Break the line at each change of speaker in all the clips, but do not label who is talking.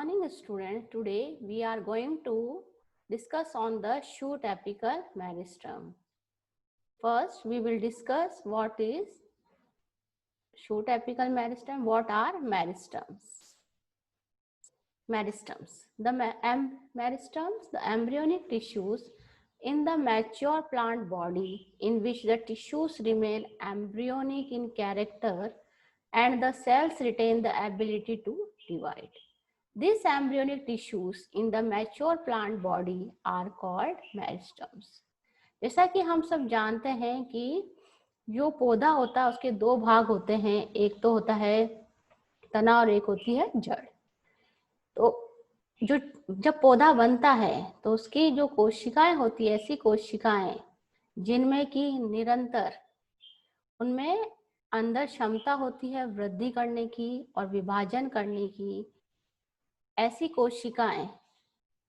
morning, students. Today we are going to discuss on the shoot apical meristem. First, we will discuss what is shoot apical meristem. What are meristems? Meristems. The meristems, the embryonic tissues in the mature plant body in which the tissues remain embryonic in character and the cells retain the ability to divide. These embryonic tissues in the mature plant body are called meristems. जैसा कि हम सब जानते हैं कि जो पौधा होता है उसके दो भाग होते हैं, एक तो होता है तना और एक होती है जड़। तो जो जब पौधा बनता है तो उसकी जो कोशिकाएं होती है, ऐसी कोशिकाएं जिनमें कि निरंतर उनमें अंदर क्षमता होती है वृद्धि करने की और विभाजन करने की, ऐसी कोशिकाएं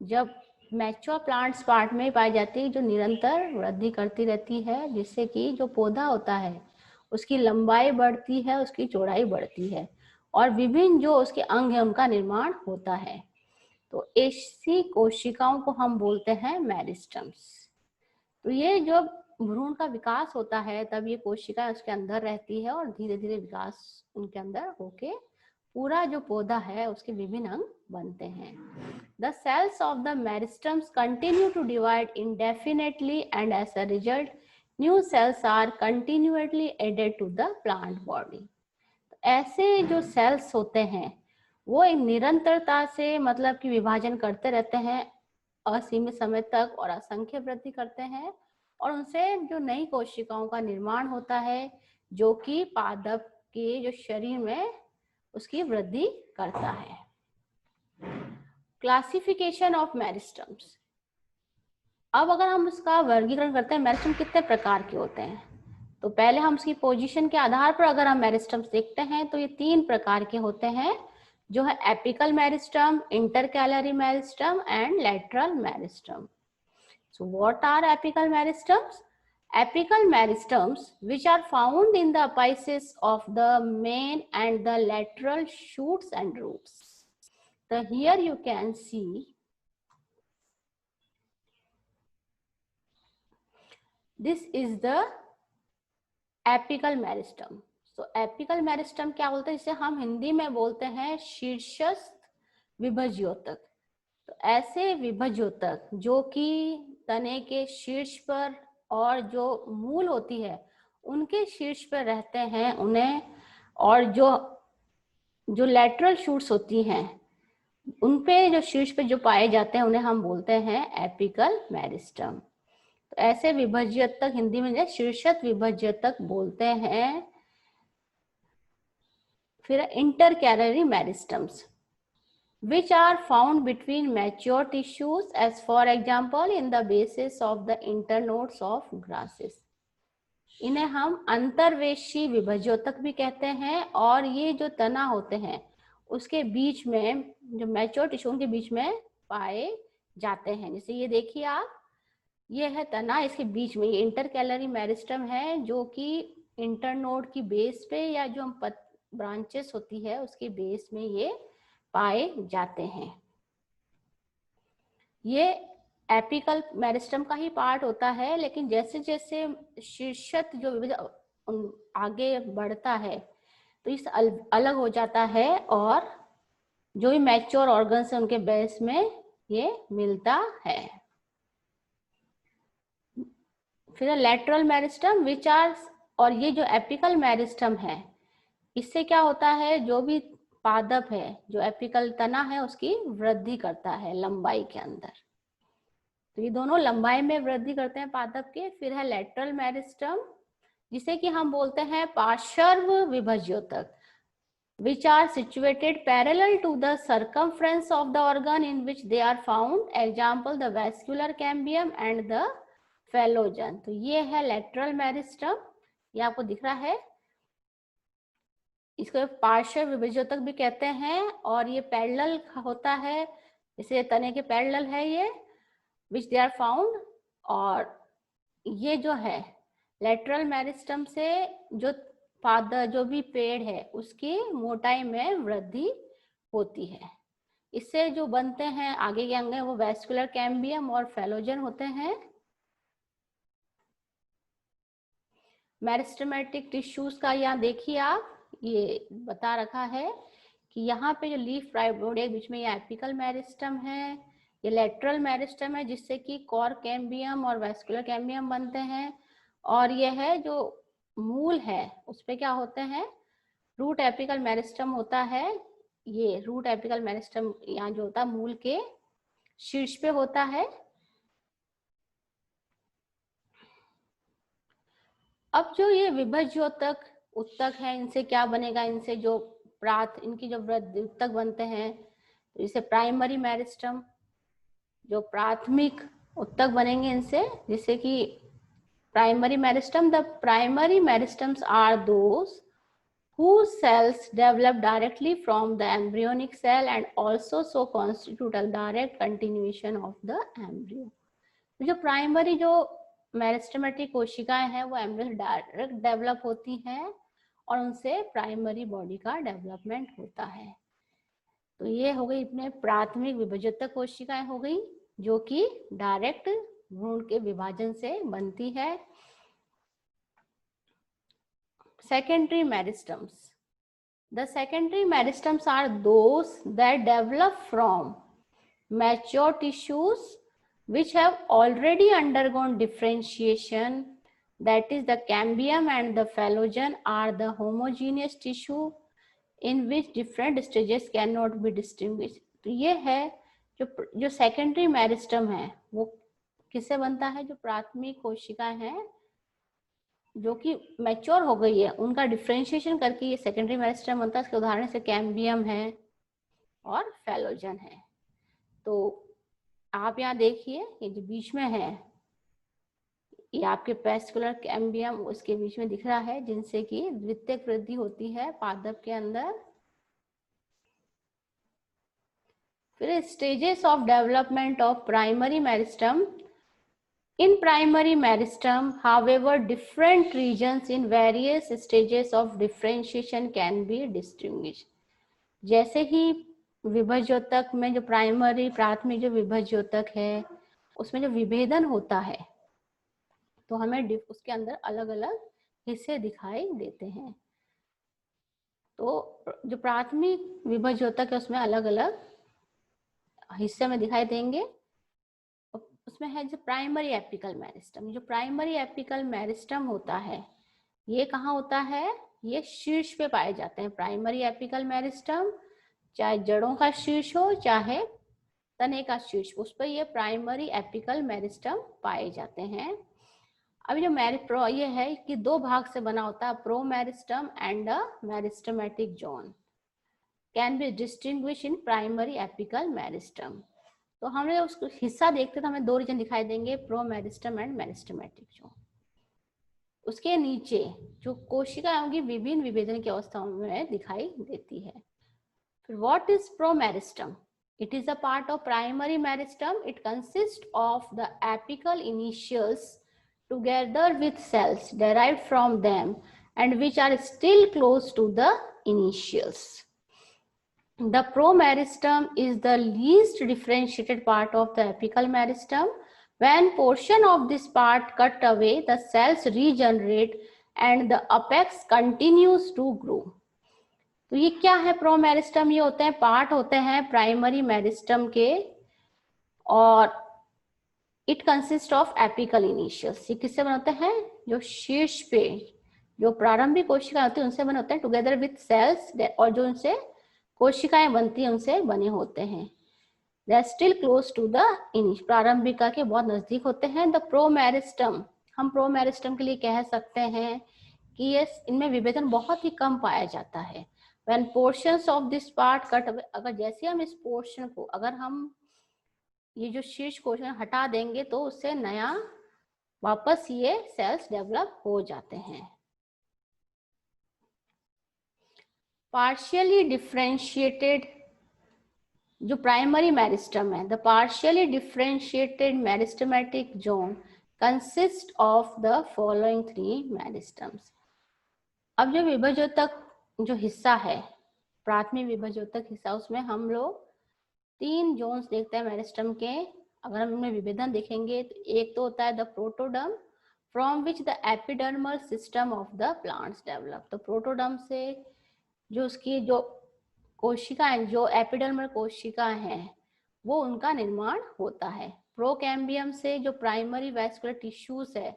जब मैच्योर प्लांट्स पार्ट में पाई जाती है जो निरंतर वृद्धि करती रहती है, जिससे कि जो पौधा होता है उसकी लंबाई बढ़ती है, उसकी चौड़ाई बढ़ती है और विभिन्न जो उसके अंग हैं उनका निर्माण होता है। तो ऐसी कोशिकाओं को हम बोलते हैं मेरिस्टम्स। तो ये जो भ्रूण का विकास होता है तब ये कोशिकाएं उसके अंदर रहती है और धीरे धीरे विकास उनके अंदर होके पूरा जो पौधा है उसके विभिन्न अंग बनते हैं। The cells of the meristems continue to divide indefinitely and as a result, new cells are continually added to the plant body. ऐसे जो सेल्स होते हैं वो एक निरंतरता से मतलब कि विभाजन करते रहते हैं असीमित समय तक और असंख्य वृद्धि करते हैं और उनसे जो नई कोशिकाओं का निर्माण होता है जो कि पादप के जो शरीर में उसकी वृद्धि करता है। Classification of meristems. अब अगर हम उसका वर्गीकरण करते हैं मेरिस्टम कितने प्रकार के होते हैं, तो पहले हम उसकी पोजीशन के आधार पर अगर हम मेरिस्टम्स देखते हैं तो ये 3 प्रकार के होते हैं, जो है apical meristem, intercalary meristem and lateral meristem. So what are apical meristems? Apical meristems, which are found in the apices of the main and the lateral shoots and roots. So here you can see this is the apical meristem. So apical meristem क्या बोलते हैं, जिसे हम हिंदी में बोलते हैं शीर्षस्थ विभज्योतक। तो ऐसे विभज्योतक जो कि तने के शीर्ष पर और जो मूल होती है उनके शीर्ष पर रहते हैं उन्हें, और जो लैटरल शूट्स होती हैं उन पे जो शीर्ष पे जो पाए जाते हैं उन्हें हम बोलते हैं एपिकल मेरिस्टम। तो ऐसे विभज्योतक हिंदी में शीर्षस्थ विभज्योतक बोलते हैं। फिर intercalary meristems, which are found between mature tissues, as for example in the bases of the internodes of grasses. इन्हें हम अंतर्वेशी विभज्योतक भी कहते हैं और ये जो तना होते हैं उसके बीच में जो मैच्योर टिश्यू के बीच में पाए जाते हैं। जैसे ये देखिए आप, ये है तना, इसके बीच में ये इंटरकैलरी मेरिस्टम है जो कि इंटरनोड की बेस पे या जो हम ब्रांचेस होती है उसके बेस में ये पाए जाते हैं। ये एपिकल मेरिस्टम का ही पार्ट होता है, लेकिन जैसे जैसे शीर्षस्थ जो आगे बढ़ता है तो इस अलग हो जाता है और जो भी मैच्योर ऑर्गन्स है उनके बेस में ये मिलता है। फिर लैटरल मेरिस्टम विच आर, और ये जो एपिकल मेरिस्टम है इससे क्या होता है, जो भी पादप है जो एपिकल तना है उसकी वृद्धि करता है लंबाई के अंदर। तो ये दोनों लंबाई में वृद्धि करते हैं पादप के। फिर है लैटरल मेरिस्टम जिसे कि हम बोलते हैं पार्श्व विभज्योतक, which are situated parallel to the circumference of the organ in which they are found, example the vascular cambium and the phallogen। तो ये है लैटरल मेरिस्टम, ये आपको दिख रहा है, इसको पार्श्व विभज्योतक भी कहते हैं और ये पैरेलल होता है, जैसे तने के पैरेलल है ये, विच दे आर फाउंड। और ये जो है लैटरल मेरिस्टम से जो जो भी पेड़ है उसकी मोटाई में वृद्धि होती है। इससे जो बनते हैं आगे के अंग वो वेस्कुलर कैम्बियम और फेलोजन होते हैं। मेरिस्टेमेटिक टिश्यूज का यहाँ देखिए आप, ये बता रखा है कि यहाँ पे जो लीफ प्राइमोर्डिया बीच में ये एपिकल मेरिस्टम है, ये लेटरल मेरिस्टम है जिससे कि कोर कैम्बियम और वेस्कुलर कैम्बियम बनते हैं, और ये है जो मूल है उस पे क्या होते हैं, रूट एपिकल मेरिस्टम होता है। ये रूट एपिकल मेरिस्टम यहाँ जो होता है मूल के शीर्ष पे होता है। अब जो ये विभज्योतक उत्तक है, इनसे क्या बनेगा, इनसे जो इनकी जो वृद्धि उत्तक बनते हैं, तो इसे प्राइमरी मेरिस्टम, जो प्राथमिक उत्तक बनेंगे इनसे, जिससे कि primary meristem, the primary meristems are those whose cells develop directly from the embryonic cell and also so constitute a direct continuation of the embryo। जो प्राइमरी जो मेरिस्टेमेटिक कोशिकाएं हैं वो एम्ब्रियो से डायरेक्ट डेवलप होती हैं और उनसे प्राइमरी बॉडी का डेवलपमेंट होता है। तो ये हो गई अपने प्राथमिक विभजक कोशिकाएं हो गई जो कि डायरेक्ट भ्रूण के विभाजन से बनती है। Secondary meristems, the secondary meristms are those that develop from mature tissues which have already undergone differentiation, that is the cambium and the phallogen are the homogeneous tissue in which different stages cannot be distinguished। तो ये है जो secondary meristem है वो किससे बनता है, जो प्राथमिक कोशिकाएं हैं जो कि मैच्योर हो गई है उनका डिफ्रेंशिएशन करके ये सेकेंडरी मेरिस्टम बनता है। इसके उदाहरण से कैम्बियम है और फेलोजन है। तो आप यहाँ देखिए ये जो बीच में है ये आपके पेस्कुलर कैम्बियम उसके बीच में दिख रहा है जिनसे कि द्वितीयक वृद्धि होती है पादप के अंदर। फिर stages of development of primary meristem, in primary meristem however different regions in various stages of differentiation can be distinguished। जैसे ही विभज्योतक में जो प्राथमिक जो विभज्योतक है उसमें जो विभेदन होता है तो हमें उसके अंदर अलग अलग हिस्से दिखाई देते हैं। तो जो प्राथमिक विभज्योतक है उसमें अलग अलग हिस्से में दिखाई देंगे। उसमें है जो प्राइमरी एपिकल मेरिस्टम, जो प्राइमरी एपिकल मेरिस्टम होता है ये कहाँ होता है, ये शीर्ष पे पाए जाते हैं। प्राइमरी एपिकल मेरिस्टम चाहे जड़ों का शीर्ष हो चाहे तने का शीर्ष, उस पर ये प्राइमरी एपिकल मेरिस्टम पाए जाते हैं। अभी जो ये है कि दो भाग से बना होता है, pro meristem and a meristematic zone can be distinguish in primary apical meristem. तो हमें उसको हिस्सा देखते तो हमें दो रीजन दिखाई देंगे, pro meristem and meristematic zone. उसके नीचे जो कोशिकाएं होंगी विभिन्न विभेदन की अवस्थाओं में दिखाई देती है। फिर what is pro meristem, it is a part of primary meristem, it consist of the apical initials together with cells derived from them and which are still close to the initials। The promeristem is the least differentiated part of the apical meristem. When portion of this part cut away, the cells regenerate and the apex continues to grow। तो ये क्या है प्रोमेरिस्टम, ये होते हैं part होते हैं primary meristem के और it consist of apical initials. ये किससे बने होते हैं, जो शीर्ष पे जो प्रारंभिक कोशिकाएं होती है उनसे बने होते हैं टुगेदर विथ सेल्स, और जो उनसे कोशिकाएं बनती हैं उनसे बने होते हैं। They are still close to the initial, प्रारंभिका के बहुत नजदीक होते हैं। द प्रोमेरिस्टम, हम प्रोमेरिस्टम के लिए कह सकते हैं कि ये इनमें विभेदन बहुत ही कम पाया जाता है। When portions of this part cut away, अगर जैसे हम इस पोर्शन को अगर हम ये जो शीर्ष कोशिका हटा देंगे तो उससे नया वापस ये सेल्स डेवलप हो जाते हैं। पार्शियली डिफरेंशिएटेड जो प्राइमरी मेरिस्टम है, the partially differentiated meristematic zone consist of the following 3 meristems. अब जो विभज्योतक जो हिस्सा है, प्राथमिक विभज्योतक हिस्सा, उसमें हम लोग 3 जोन्स देखते हैं मेरिस्टम के। अगर हम इनमें विभेदन देखेंगे तो एक तो होता है the protoderm from which the epidermal system of the plants develop. तो प्रोटोडर्म से जो उसकी जो कोशिकाएं, जो एपिडर्मल कोशिकाएं हैं, वो उनका निर्माण होता है। प्रोकैम्बियम से जो प्राइमरी वैस्कुलर टिश्यूज है,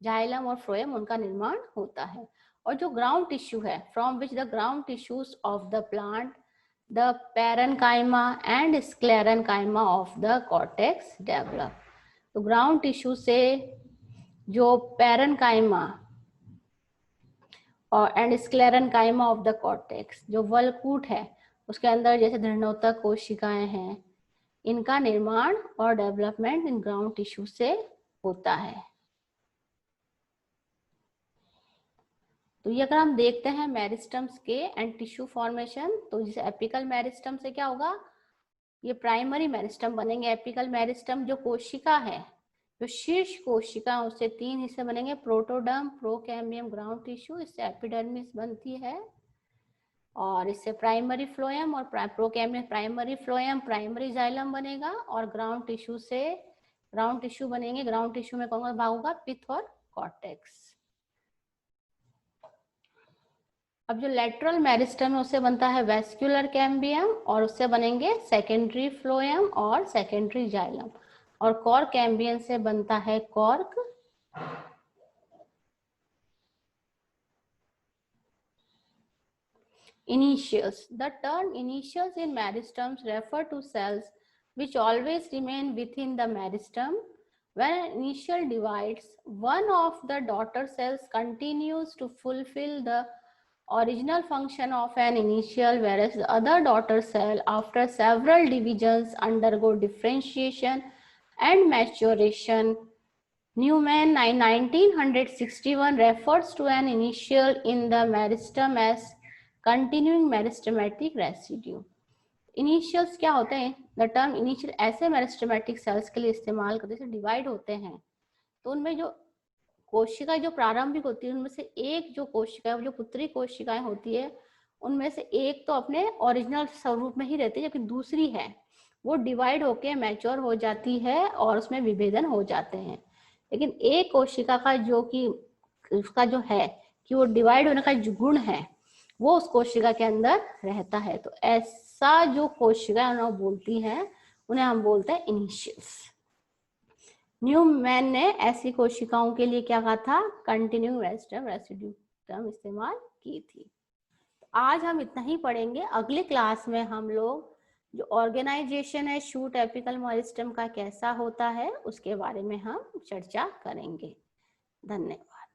जाइलम और फ्लोएम, उनका निर्माण होता है। और जो ग्राउंड टिश्यू है, from which the ground tissues of the plant, the parenchyma and sclerenchyma of the cortex develop. तो ग्राउंड टिश्यू से जो पैरेन्काइमा और and sclerenchyma of the cortex, जो वलकूट है उसके अंदर जैसे धृणोतक कोशिकाएं हैं, इनका निर्माण और डेवलपमेंट इन ग्राउंड टिश्यू से होता है। तो ये अगर हम देखते हैं मेरिस्टम्स के एंड टिश्यू फॉर्मेशन, तो जैसे एपिकल मेरिस्टम से क्या होगा, ये प्राइमरी मेरिस्टम बनेंगे। एपिकल मेरिस्टम जो कोशिका है, जो शीर्ष कोशिका, उससे 3 हिस्से बनेंगे, प्रोटोडर्म, प्रोकैम्बियम, ग्राउंड टिश्यू, इससे एपिडर्मिस बनती है। और इससे प्राइमरी फ्लोएम और procambium, primary phloem, primary xylem बनेगा। और ग्राउंड टिश्यू से ग्राउंड टिश्यू बनेंगे। ग्राउंड टिश्यू में कौन सा भाग होगा, पिथ और कॉर्टेक्स। अब जो लेटरल मेरिस्टम है उससे बनता है वेस्क्यूलर कैम्बियम, और उससे बनेंगे सेकेंडरी फ्लोएम और सेकेंडरी जाइलम। और कॉर्क कैम्बियम से बनता है cork. Initials. The term initials in meristems refer to cells which always remain within the meristem. When an initial divides, one of the daughter cells continues to fulfill the original function of an initial, whereas the other daughter cell, after several divisions, undergo differentiation and maturation. Newman 1961 refers to an initial in the meristem as continuing meristematic residue. Initials क्या होते हैं, the term initial ऐसे meristematic cells के लिए इस्तेमाल करते हैं divide होते हैं, तो उनमें जो कोशिका जो प्रारंभिक होती है, उनमें से एक जो कोशिका है, जो पुत्री कोशिकाएं होती है, उनमें से एक तो अपने ओरिजिनल स्वरूप में ही रहती है, जबकि दूसरी है वो डिवाइड होके मैच्योर हो जाती है और उसमें विभेदन हो जाते हैं। लेकिन एक कोशिका का जो कि उसका जो है कि वो डिवाइड होने का जो गुण है वो उस कोशिका के अंदर रहता है। तो ऐसा जो कोशिका उन्हें बोलती है, उन्हें हम बोलते हैं इनिशियल्स। न्यूमैन ने ऐसी कोशिकाओं के लिए क्या कहा था, कंटिन्यूइंग मेरिस्टेम रेसिड्यू टर्म इस्तेमाल की थी। आज हम इतना ही पढ़ेंगे। अगले क्लास में हम लोग जो ऑर्गेनाइजेशन है शूट एपिकल मेरिस्टेम का कैसा होता है उसके बारे में हम चर्चा करेंगे। धन्यवाद।